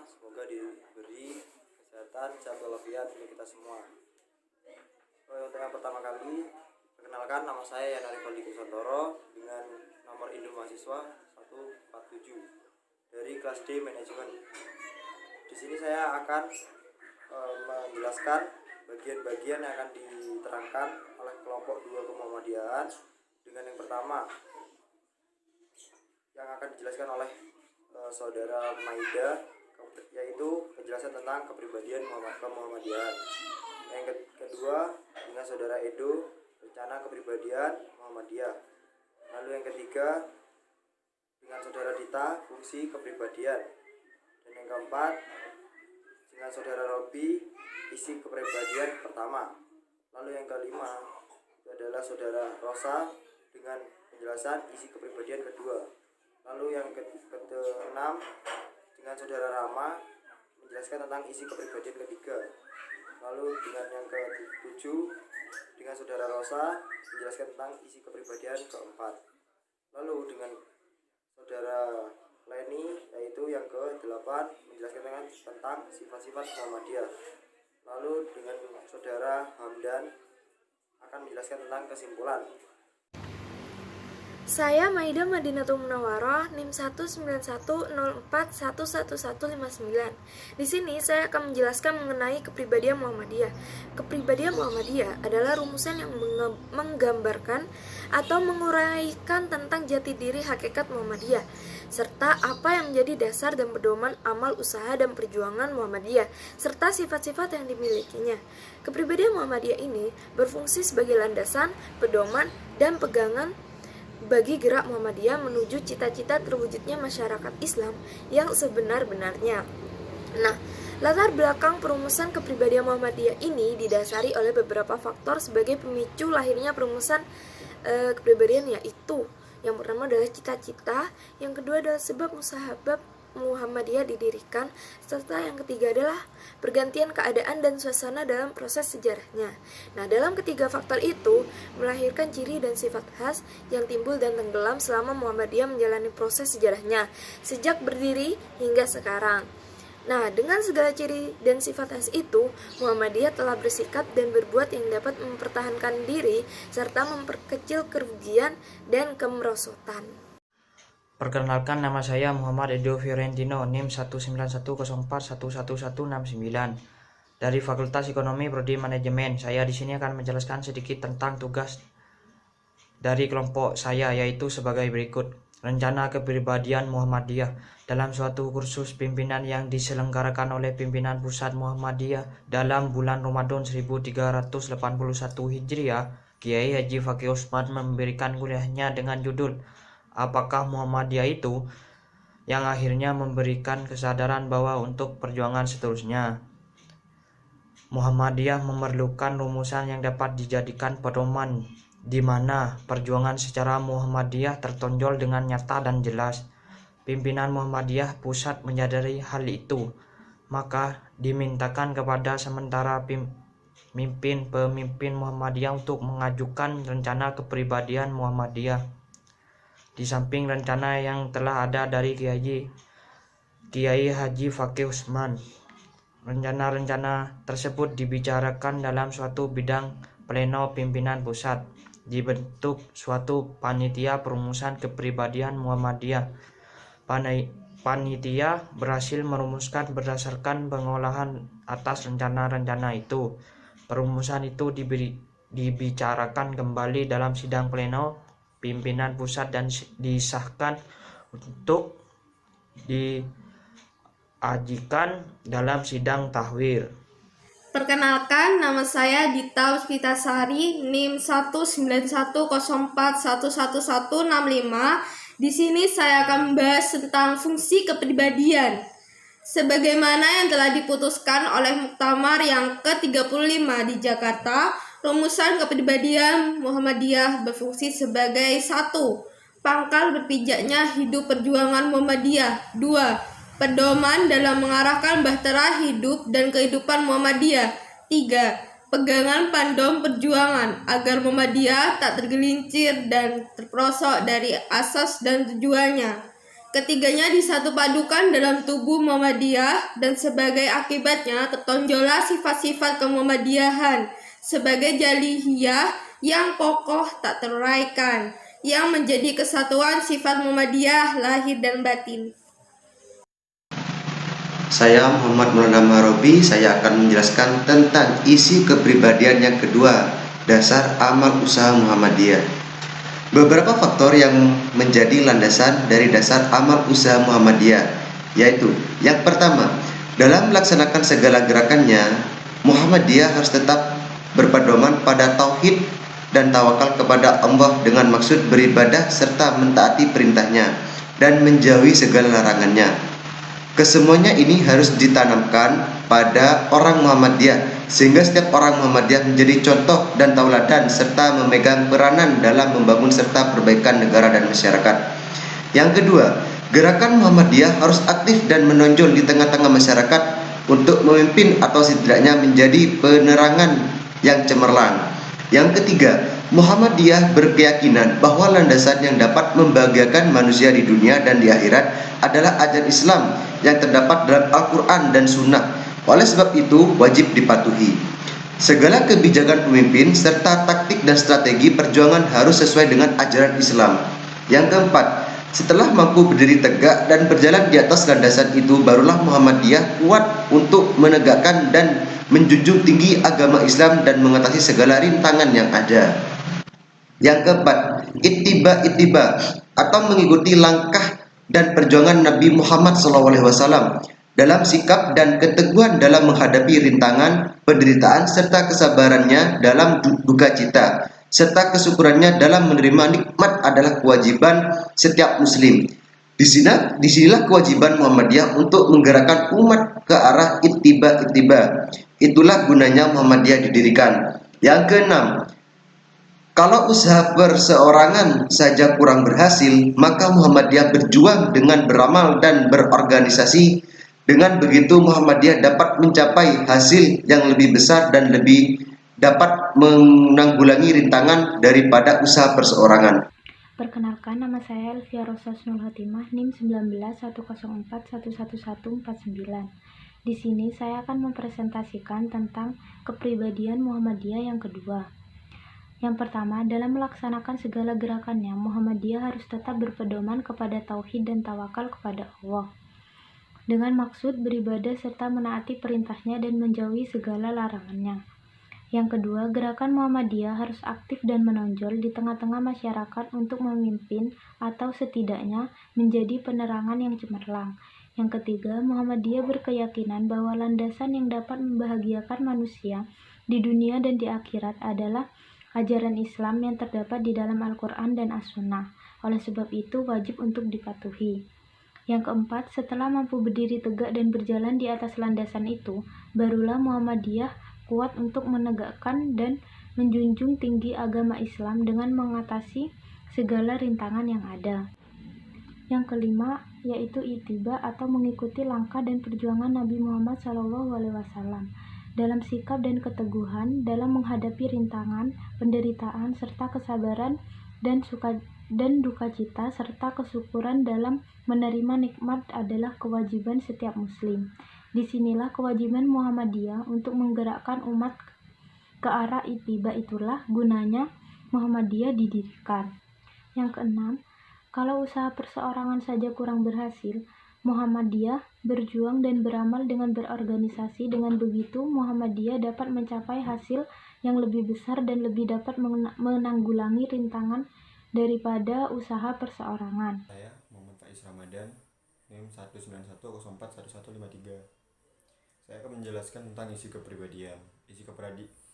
Semoga diberi kesehatan, sehat walafiat untuk kita semua. Untuk yang pertama kali, perkenalkan, nama saya Yana Rivaldi Kusantoro dengan nomor induk mahasiswa 147 dari kelas D Manajemen. Di sini saya akan menjelaskan bagian-bagian yang akan diterangkan oleh kelompok 2 Muhammadiyah. Dengan yang pertama yang akan dijelaskan oleh saudara Maida, yaitu penjelasan tentang kepribadian Muhammadiyah. Yang kedua dengan saudara Edo, rencana kepribadian Muhammadiyah. Lalu yang ketiga dengan saudara Dita, fungsi kepribadian. Dan yang keempat dengan saudara Robi, isi kepribadian pertama. Lalu yang kelima itu adalah saudara Rosa dengan penjelasan isi kepribadian kedua. Lalu yang keenam dengan saudara Rama menjelaskan tentang isi kepribadian ketiga. Lalu dengan yang ketujuh dengan saudara Rosa menjelaskan tentang isi kepribadian keempat. Lalu dengan saudara Leni, yaitu yang ke-8 menjelaskan tentang sifat-sifat Muhammadiyah. Lalu dengan saudara Hamdan akan menjelaskan tentang kesimpulan. Saya Maida Madinatul Munawwaroh, NIM 19104111159. Di sini saya akan menjelaskan mengenai kepribadian Muhammadiyah. Kepribadian Muhammadiyah adalah rumusan yang menggambarkan atau menguraikan tentang jati diri hakikat Muhammadiyah, serta apa yang menjadi dasar dan pedoman amal usaha dan perjuangan Muhammadiyah, serta sifat-sifat yang dimilikinya. Kepribadian Muhammadiyah ini berfungsi sebagai landasan, pedoman, dan pegangan bagi gerak Muhammadiyah menuju cita-cita terwujudnya masyarakat Islam yang sebenar-benarnya. Nah, latar belakang perumusan kepribadian Muhammadiyah ini didasari oleh beberapa faktor sebagai pemicu lahirnya perumusan kepribadian, yaitu yang pertama adalah cita-cita, yang kedua adalah sebab musahabah Muhammadiyah didirikan, serta yang ketiga adalah pergantian keadaan dan suasana dalam proses sejarahnya. Nah, dalam ketiga faktor itu melahirkan ciri dan sifat khas yang timbul dan tenggelam selama Muhammadiyah menjalani proses sejarahnya sejak berdiri hingga sekarang. Nah, dengan segala ciri dan sifat khas itu, Muhammadiyah telah bersikap dan berbuat yang dapat mempertahankan diri serta memperkecil kerugian dan kemerosotan. Perkenalkan, nama saya Muhammad Edo Fiorentino, NIM 19104111169 dari Fakultas Ekonomi Prodi Manajemen. Saya di sini akan menjelaskan sedikit tentang tugas dari kelompok saya, yaitu sebagai berikut. Rencana kepribadian Muhammadiyah dalam suatu kursus pimpinan yang diselenggarakan oleh pimpinan pusat Muhammadiyah dalam bulan Ramadan 1381 Hijriah, Kiai Haji Fakih Usman memberikan kuliahnya dengan judul "Apakah Muhammadiyah itu?", yang akhirnya memberikan kesadaran bahwa untuk perjuangan seterusnya Muhammadiyah memerlukan rumusan yang dapat dijadikan pedoman, di mana perjuangan secara Muhammadiyah tertonjol dengan nyata dan jelas. Pimpinan Muhammadiyah pusat menyadari hal itu, maka dimintakan kepada sementara pemimpin Muhammadiyah untuk mengajukan rencana kepribadian Muhammadiyah. Di samping rencana yang telah ada dari Kiai Haji Fakih Usman, rencana-rencana tersebut dibicarakan dalam suatu bidang pleno pimpinan pusat. Dibentuk suatu panitia perumusan kepribadian Muhammadiyah. Panitia berhasil merumuskan berdasarkan pengolahan atas rencana-rencana itu. Perumusan itu dibicarakan kembali dalam sidang pleno pimpinan pusat dan disahkan untuk diajukan dalam sidang tahwir. Perkenalkan, nama saya Dita Puspitasari, NIM 19104111165. Di sini saya akan membahas tentang fungsi kepribadian. Sebagaimana yang telah diputuskan oleh Muktamar yang ke-35 di Jakarta, rumusan kepribadian Muhammadiyah berfungsi sebagai 1. Pangkal berpijaknya hidup perjuangan Muhammadiyah. 2. Pedoman dalam mengarahkan bahtera hidup dan kehidupan Muhammadiyah. 3. Pegangan pandom perjuangan agar Muhammadiyah tak tergelincir dan terperosok dari asas dan tujuannya. Ketiganya disatu padukan dalam tubuh Muhammadiyah dan sebagai akibatnya tertonjollah sifat-sifat kemuhammadiyahan sebagai jalihiyah yang kokoh tak teruraikan, yang menjadi kesatuan sifat Muhammadiyah lahir dan batin. Saya Muhammad Maulana Marobi, saya akan menjelaskan tentang isi kepribadian yang kedua, dasar amal usaha Muhammadiyah. Beberapa faktor yang menjadi landasan dari dasar amal usaha Muhammadiyah, yaitu yang pertama, dalam melaksanakan segala gerakannya, Muhammadiyah harus tetap berpedoman pada tauhid dan tawakal kepada Allah dengan maksud beribadah serta mentaati perintahnya dan menjauhi segala larangannya. Kesemuanya ini harus ditanamkan pada orang Muhammadiyah sehingga setiap orang Muhammadiyah menjadi contoh dan tauladan serta memegang peranan dalam membangun serta perbaikan negara dan masyarakat. Yang kedua, gerakan Muhammadiyah harus aktif dan menonjol di tengah-tengah masyarakat untuk memimpin atau setidaknya menjadi penerangan yang cemerlang. Yang ketiga, Muhammadiyah berkeyakinan bahwa landasan yang dapat membahagiakan manusia di dunia dan di akhirat adalah ajaran Islam yang terdapat dalam Al-Quran dan Sunnah. Oleh sebab itu, wajib dipatuhi. Segala kebijakan pemimpin serta taktik dan strategi perjuangan harus sesuai dengan ajaran Islam. Yang keempat, setelah mampu berdiri tegak dan berjalan di atas landasan itu, barulah Muhammadiyah kuat untuk menegakkan dan menjunjung tinggi agama Islam dan mengatasi segala rintangan yang ada. Yang keempat, ittiba atau mengikuti langkah dan perjuangan Nabi Muhammad SAW dalam sikap dan keteguhan dalam menghadapi rintangan, penderitaan serta kesabarannya dalam duka cita serta kesyukurannya dalam menerima nikmat adalah kewajiban setiap muslim. Disinilah kewajiban Muhammadiyah untuk menggerakkan umat ke arah ittiba. Itulah gunanya Muhammadiyah didirikan. Yang keenam, kalau usaha perseorangan saja kurang berhasil, maka Muhammadiyah berjuang dengan beramal dan berorganisasi. Dengan begitu Muhammadiyah dapat mencapai hasil yang lebih besar dan lebih dapat menanggulangi rintangan daripada usaha perseorangan. Perkenalkan, nama saya Elvia Rosa Snul Hatimah, NIM 1910411149. Di sini saya akan mempresentasikan tentang kepribadian Muhammadiyah yang kedua. Yang pertama, dalam melaksanakan segala gerakannya, Muhammadiyah harus tetap berpedoman kepada tauhid dan tawakal kepada Allah, dengan maksud beribadah serta menaati perintahnya dan menjauhi segala larangannya. Yang kedua, gerakan Muhammadiyah harus aktif dan menonjol di tengah-tengah masyarakat untuk memimpin atau setidaknya menjadi penerangan yang cemerlang. Yang ketiga, Muhammadiyah berkeyakinan bahwa landasan yang dapat membahagiakan manusia di dunia dan di akhirat adalah ajaran Islam yang terdapat di dalam Al-Quran dan As-Sunnah. Oleh sebab itu, wajib untuk dipatuhi. Yang keempat, setelah mampu berdiri tegak dan berjalan di atas landasan itu, barulah Muhammadiyah kuat untuk menegakkan dan menjunjung tinggi agama Islam dengan mengatasi segala rintangan yang ada. Yang kelima, yaitu ittiba atau mengikuti langkah dan perjuangan Nabi Muhammad SAW dalam sikap dan keteguhan dalam menghadapi rintangan, penderitaan, serta kesabaran dan duka cita serta kesyukuran dalam menerima nikmat adalah kewajiban setiap muslim. Disinilah kewajiban Muhammadiyah untuk menggerakkan umat ke arah ittiba, itulah gunanya Muhammadiyah didirikan. Yang keenam, kalau usaha perseorangan saja kurang berhasil, Muhammadiyah berjuang dan beramal dengan berorganisasi. Dengan begitu, Muhammadiyah dapat mencapai hasil yang lebih besar dan lebih dapat menanggulangi rintangan daripada usaha perseorangan. Saya Muhammad Faiz Ramadan, NIM 191011153. Saya akan menjelaskan tentang isi kepribadian.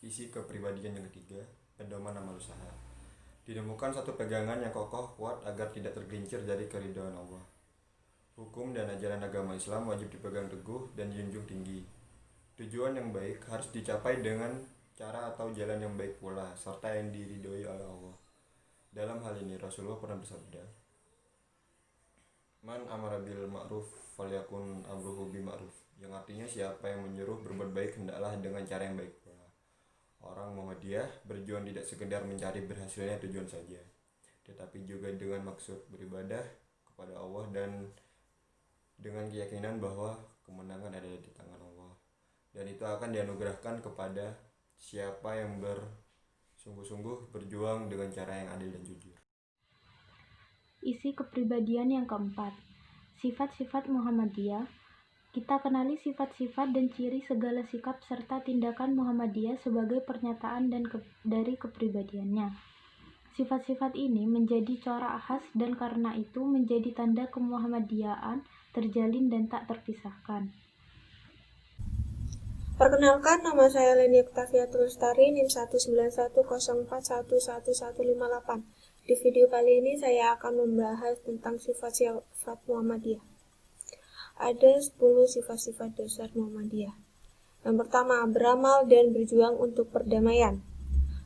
Isi kepribadian yang ketiga, pedoman amal usaha. Ditemukan satu pegangan yang kokoh kuat agar tidak tergelincir dari keridhaan Allah. Hukum dan ajaran agama Islam wajib dipegang teguh dan dijunjung tinggi. Tujuan yang baik harus dicapai dengan cara atau jalan yang baik pula, serta yang diridhoi oleh Allah. Dalam hal ini Rasulullah pernah bersabda, "Man amara bil ma'ruf falyakun amruhu bi ma'ruf," yang artinya siapa yang menyuruh berbuat baik hendaklah dengan cara yang baik pula. Orang Muhammadiyah berjuang tidak sekedar mencari berhasilnya tujuan saja, tetapi juga dengan maksud beribadah kepada Allah dan dengan keyakinan bahwa kemenangan ada di tangan Allah, dan itu akan dianugerahkan kepada siapa yang bersungguh-sungguh berjuang dengan cara yang adil dan jujur. Isi kepribadian yang keempat, sifat-sifat Muhammadiyah. Kita kenali sifat-sifat dan ciri segala sikap serta tindakan Muhammadiyah sebagai pernyataan dari kepribadiannya. Sifat-sifat ini menjadi corak khas dan karena itu menjadi tanda kemuhammadiyahan terjalin dan tak terpisahkan. Perkenalkan, nama saya Leni Oktaviatul Lestari, NIM 19104111158. Di video kali ini saya akan membahas tentang sifat-sifat Muhammadiyah. Ada 10 sifat-sifat dasar Muhammadiyah. Yang pertama, beramal dan berjuang untuk perdamaian.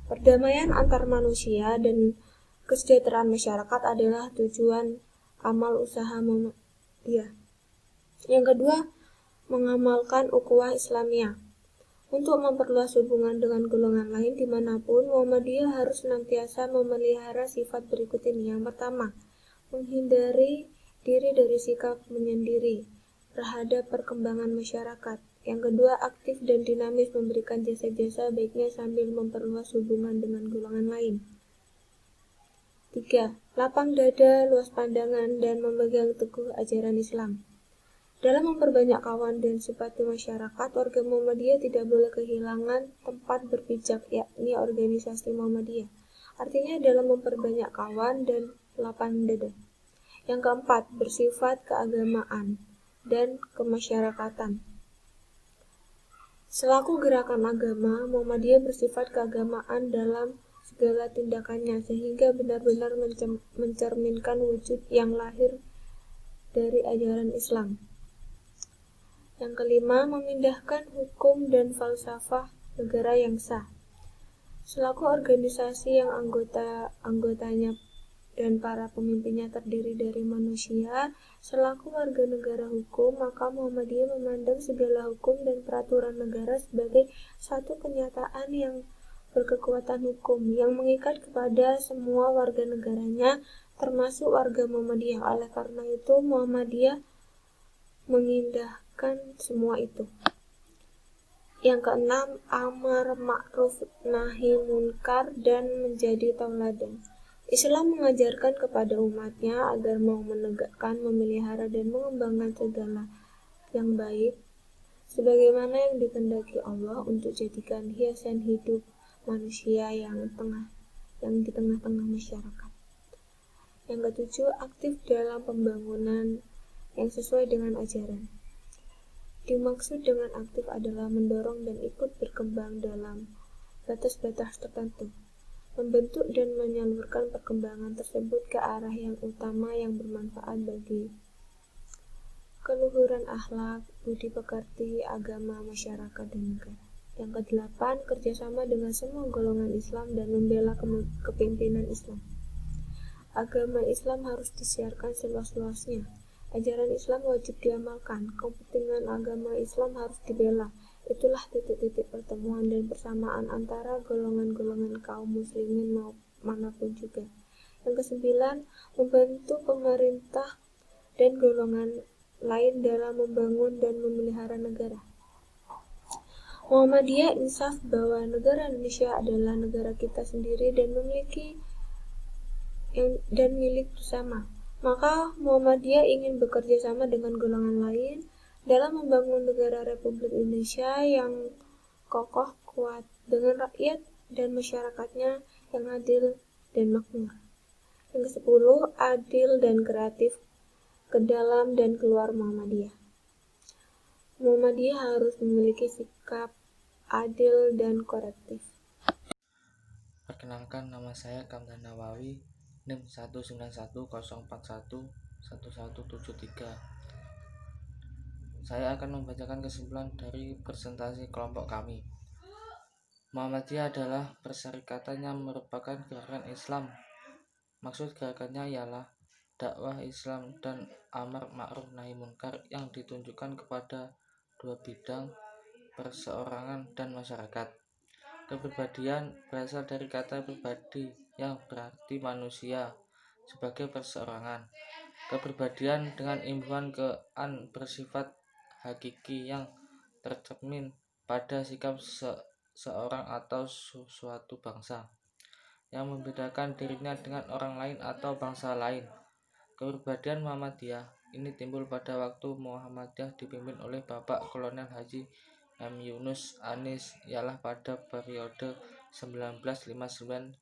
Perdamaian antar manusia dan kesejahteraan masyarakat adalah tujuan amal usaha Muhammadiyah. Yang kedua, mengamalkan ukhuwah Islamiyah. Untuk memperluas hubungan dengan golongan lain dimanapun, Muhammadiyah harus senantiasa memelihara sifat berikut ini. Yang pertama, menghindari diri dari sikap menyendiri terhadap perkembangan masyarakat. Yang kedua, aktif dan dinamis memberikan jasa-jasa baiknya sambil memperluas hubungan dengan golongan lain. 3. Lapang dada, luas pandangan, dan memegang teguh ajaran Islam. Dalam memperbanyak kawan dan simpati masyarakat, warga Muhammadiyah tidak boleh kehilangan tempat berpijak, yakni organisasi Muhammadiyah. Artinya dalam memperbanyak kawan dan lapang dada. Yang keempat, bersifat keagamaan dan kemasyarakatan. Selaku gerakan agama, Muhammadiyah bersifat keagamaan dalam segala tindakannya sehingga benar-benar mencerminkan wujud yang lahir dari ajaran Islam. Yang kelima, memindahkan hukum dan falsafah negara yang sah. Selaku organisasi yang anggotanya dan para pemimpinnya terdiri dari manusia, selaku warga negara hukum, maka Muhammadiyah memandang segala hukum dan peraturan negara sebagai satu kenyataan yang berkekuatan hukum, yang mengikat kepada semua warga negaranya, termasuk warga Muhammadiyah. Oleh karena itu, Muhammadiyah mengindahkan semua itu. Yang keenam, amar ma'ruf nahi munkar dan menjadi tauladan. Islam mengajarkan kepada umatnya agar mau menegakkan, memelihara, dan mengembangkan segala yang baik sebagaimana yang dikehendaki Allah untuk jadikan hiasan hidup manusia yang di tengah-tengah masyarakat. Yang ketujuh, aktif dalam pembangunan yang sesuai dengan ajaran. Dimaksud dengan aktif adalah mendorong dan ikut berkembang dalam batas-batas tertentu, membentuk dan menyalurkan perkembangan tersebut ke arah yang utama yang bermanfaat bagi keluhuran akhlak, budi pekerti, agama, masyarakat, dan negara. Yang kedelapan, kerjasama dengan semua golongan Islam dan membela kepemimpinan Islam. Agama Islam harus disiarkan seluas-luasnya. Ajaran Islam wajib diamalkan. Kepentingan agama Islam harus dibela. Itulah titik-titik pertemuan dan persamaan antara golongan-golongan kaum muslimin manapun juga. Yang kesembilan, membantu pemerintah dan golongan lain dalam membangun dan memelihara negara. Muhammadiyah insaf bahwa negara Indonesia adalah negara kita sendiri dan milik bersama. Maka Muhammadiyah ingin bekerja sama dengan golongan lain dalam membangun negara Republik Indonesia yang kokoh, kuat, dengan rakyat dan masyarakatnya yang adil dan makmur. Yang ke-10, adil dan kreatif ke dalam dan keluar Muhammadiyah. Muhammadiyah harus memiliki sikap adil dan korektif. Perkenalkan, nama saya Kamdan Nawawi, NIM 19104111173. Saya akan membacakan kesimpulan dari presentasi kelompok kami. Muhammadiyah adalah perserikatan yang merupakan gerakan Islam. Maksud gerakannya ialah dakwah Islam dan amar ma'ruf nahi munkar yang ditunjukkan kepada dua bidang, perseorangan dan masyarakat. Kepribadian berasal dari kata pribadi yang berarti manusia sebagai perseorangan. kepribadian dengan imbuhan bersifat hakiki yang tercermin pada sikap seorang atau suatu bangsa yang membedakan dirinya dengan orang lain atau bangsa lain. Kepribadian Muhammadiyah ini timbul pada waktu Muhammadiyah dipimpin oleh Bapak Kolonel Haji M. Yunus Anis ialah pada periode 1959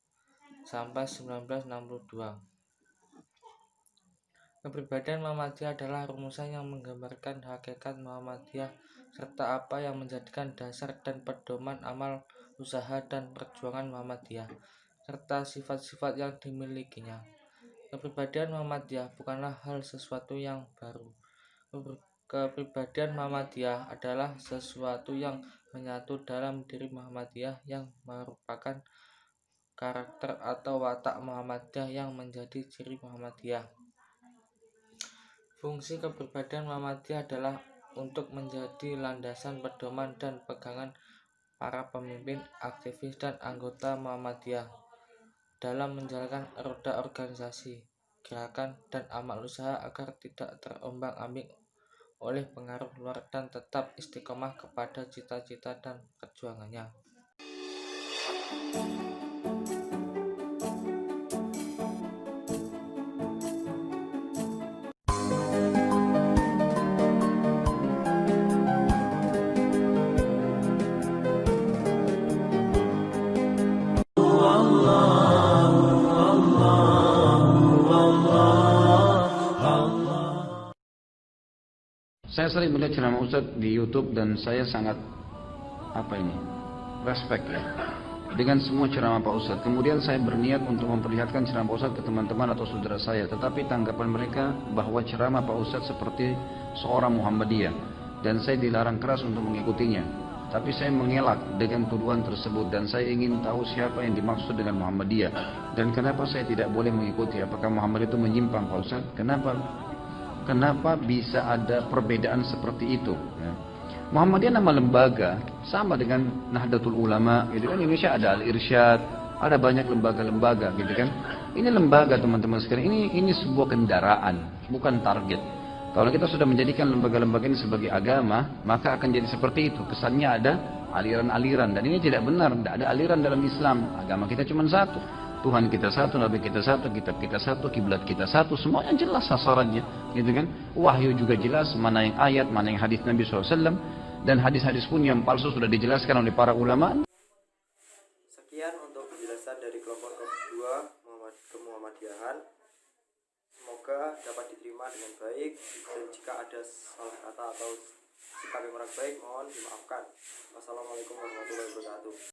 sampai 1962. Kepribadian Muhammadiyah adalah rumusan yang menggambarkan hakikat Muhammadiyah serta apa yang menjadikan dasar dan pedoman amal, usaha, dan perjuangan Muhammadiyah serta sifat-sifat yang dimilikinya. Kepribadian Muhammadiyah bukanlah hal sesuatu yang baru. Kepribadian Muhammadiyah adalah sesuatu yang menyatu dalam diri Muhammadiyah yang merupakan karakter atau watak Muhammadiyah yang menjadi ciri Muhammadiyah. Fungsi kepribadian Muhammadiyah adalah untuk menjadi landasan pedoman dan pegangan para pemimpin, aktivis, dan anggota Muhammadiyah dalam menjalankan roda organisasi, gerakan, dan amal usaha agar tidak terombang-ambing oleh pengaruh luar dan tetap istiqomah kepada cita-cita dan perjuangannya. Saya sering melihat ceramah Ustadz di YouTube dan saya sangat respect ya dengan semua ceramah Pak Ustadz. Kemudian saya berniat untuk memperlihatkan ceramah Pak Ustadz ke teman-teman atau saudara saya, tetapi tanggapan mereka bahwa ceramah Pak Ustadz seperti seorang Muhammadiyah dan saya dilarang keras untuk mengikutinya. Tapi saya mengelak dengan tuduhan tersebut dan saya ingin tahu siapa yang dimaksud dengan Muhammadiyah dan kenapa saya tidak boleh mengikuti. Apakah Muhammad itu menyimpang Pak Ustadz? Kenapa bisa ada perbedaan seperti itu? Ya. Muhammadiyah nama lembaga sama dengan Nahdlatul Ulama, gitu kan? Indonesia ada Al-Irsyad, ada banyak lembaga-lembaga, gitu kan? Ini lembaga teman-teman sekalian. Ini sebuah kendaraan, bukan target. Kalau kita sudah menjadikan lembaga-lembaga ini sebagai agama, maka akan jadi seperti itu. Kesannya ada aliran-aliran dan ini tidak benar. Tidak ada aliran dalam Islam. Agama kita cuma satu. Tuhan kita satu, Nabi kita satu, kitab kita satu, kiblat kita satu, semuanya jelas sasarannya, gitu kan? Wahyu juga jelas, mana yang ayat, mana yang hadis Nabi SAW, dan hadis-hadis pun yang palsu sudah dijelaskan oleh para ulama. Sekian untuk penjelasan dari kelompok kedua Kemuhammadiyahan. Semoga dapat diterima dengan baik, dan jika ada salah kata atau sikap yang kurang baik mohon dimaafkan. Wassalamualaikum warahmatullahi wabarakatuh.